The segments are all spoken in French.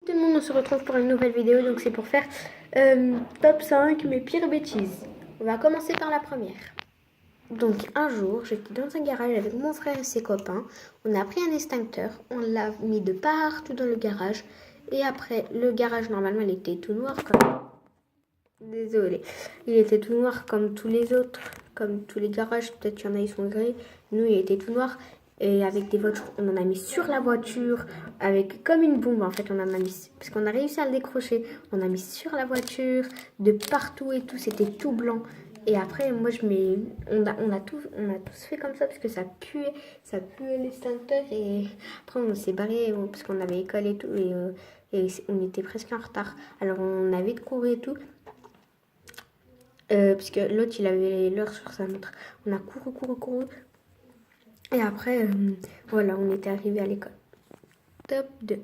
Tout le monde, on se retrouve pour une nouvelle vidéo, donc c'est pour faire top 5 mes pires bêtises. On va commencer par la première. Donc un jour, j'étais dans un garage avec mon frère et ses copains. On a pris un extincteur, on l'a mis de partout dans le garage. Et après, le garage, normalement, il était tout noir comme... Désolée. Il était tout noir comme tous les autres, comme tous les garages. Peut-être qu'il y en a, ils sont gris. Nous, il était tout noir. Et avec des voitures, on en a mis sur la voiture, avec comme une bombe en fait, on en a mis, parce qu'on a réussi à le décrocher, on a mis sur la voiture, de partout et tout, c'était tout blanc. Et après, moi je mets, on a tous fait comme ça parce que ça puait l'extincteur. Et après on s'est barré parce qu'on avait école et tout, et on était presque en retard. Alors on avait de courir et tout. Puisque l'autre il avait l'heure sur sa montre. On a couru. Et après, voilà, on était arrivé à l'école. Top 2.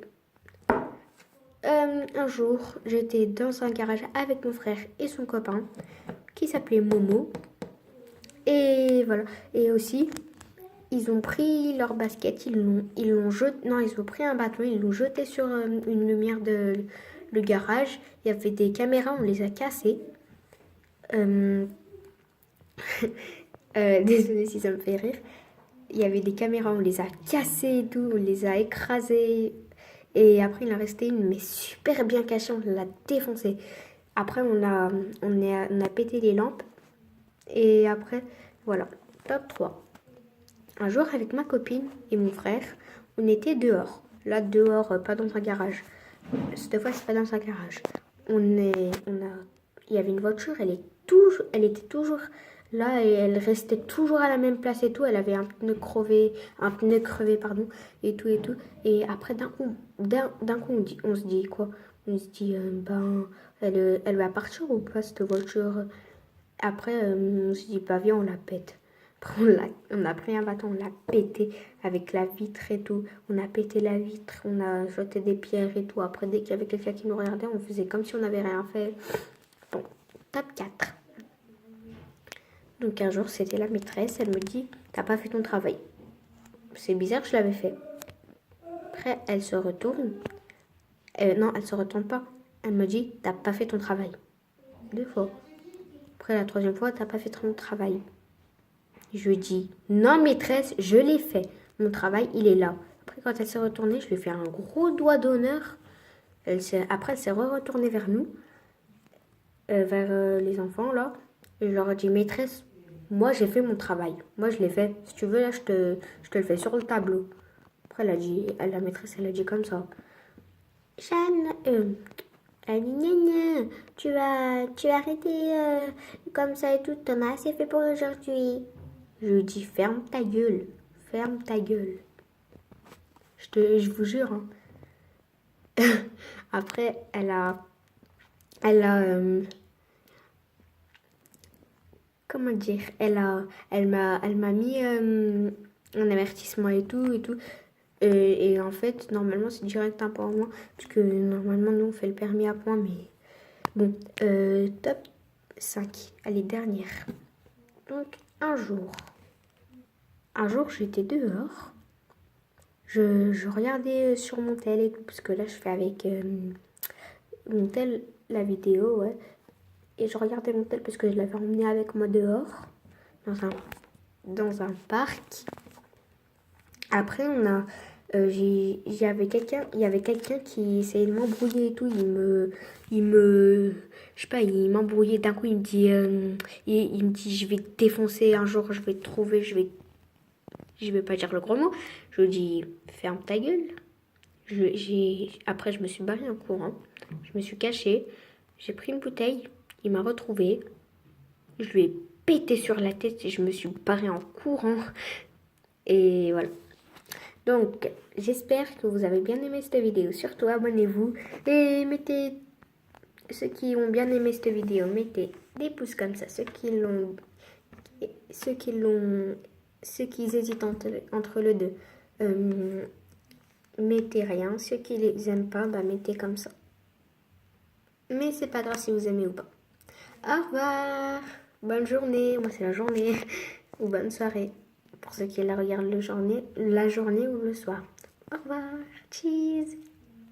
Un jour, j'étais dans un garage avec mon frère et son copain qui s'appelait Momo. Et voilà. Et aussi, ils ont pris leur basket, ils l'ont jeté. Non, ils ont pris un bâton, ils l'ont jeté sur une lumière de le garage. Il y avait des caméras, on les a cassées. Désolée si ça me fait rire. Il y avait des caméras, on les a cassées et tout, on les a écrasées. Et après, il en restait une, mais super bien cachée, on l'a défoncée. Après, on a pété les lampes. Et après, voilà, top 3. Un jour, avec ma copine et mon frère, on était dehors. Là, dehors, pas dans un garage. Cette fois, c'est pas dans un garage. Il y avait une voiture, elle était toujours là et elle restait toujours à la même place et tout. Elle avait un pneu crevé, pardon, et tout. Et après, d'un coup, on se dit quoi? On se dit, elle va partir ou pas cette voiture? Après, on se dit, bah viens, on la pète. Après, on a pris un bâton, on l'a pété avec la vitre et tout. On a pété la vitre, on a jeté des pierres et tout. Après, dès qu'il y avait quelqu'un qui nous regardait, on faisait comme si on n'avait rien fait. Bon, top 4. Donc un jour, c'était la maîtresse, elle me dit, t'as pas fait ton travail. C'est bizarre, je l'avais fait. Après, elle se retourne. Non, elle se retourne pas. Elle me dit, t'as pas fait ton travail. 2 fois. Après, la 3e fois, t'as pas fait ton travail. Je lui dis, non maîtresse, je l'ai fait. Mon travail, il est là. Après, quand elle s'est retournée, je lui ai fait un gros doigt d'honneur. Après, elle s'est retournée vers nous, vers les enfants, là. Et je leur ai dit, maîtresse, moi, j'ai fait mon travail. Moi, je l'ai fait. Si tu veux, là, je te le fais sur le tableau. Après, la maîtresse, elle a dit comme ça. Jeanne, elle a dit, gna, tu vas arrêter comme ça et tout. T'en as assez fait pour aujourd'hui. Je lui dis, ferme ta gueule. Ferme ta gueule. Je vous jure. Hein. Après, comment dire, elle m'a mis un avertissement et tout. Et en fait, normalement, c'est direct un point en moins, parce que normalement, nous, on fait le permis à points, mais bon, top 5. Allez, dernière. Donc, un jour, j'étais dehors. Je regardais sur mon tel et tout, parce que là, je fais avec mon tel la vidéo, ouais. Et je regardais mon tel parce que je l'avais emmené avec moi dehors, dans un parc. Après, il y avait quelqu'un qui essayait de m'embrouiller et tout. Je sais pas, il m'embrouillait. D'un coup, il me dit, je vais te défoncer un jour, je vais te trouver, je vais pas dire le gros mot. Je lui dis, ferme ta gueule. Après, je me suis barrée en courant. Je me suis cachée. J'ai pris une bouteille. Il m'a retrouvée. Je lui ai pété sur la tête et je me suis barrée en courant. Et voilà. Donc, j'espère que vous avez bien aimé cette vidéo. Surtout, abonnez-vous. Et mettez... Ceux qui ont bien aimé cette vidéo, mettez des pouces comme ça. Ceux qui hésitent entre le deux, mettez rien. Ceux qui les aiment pas, mettez comme ça. Mais c'est pas grave si vous aimez ou pas. Au revoir. Bonne journée. Moi, c'est la journée. Ou bonne soirée. Pour ceux qui la regardent la journée ou le soir. Au revoir. Cheese.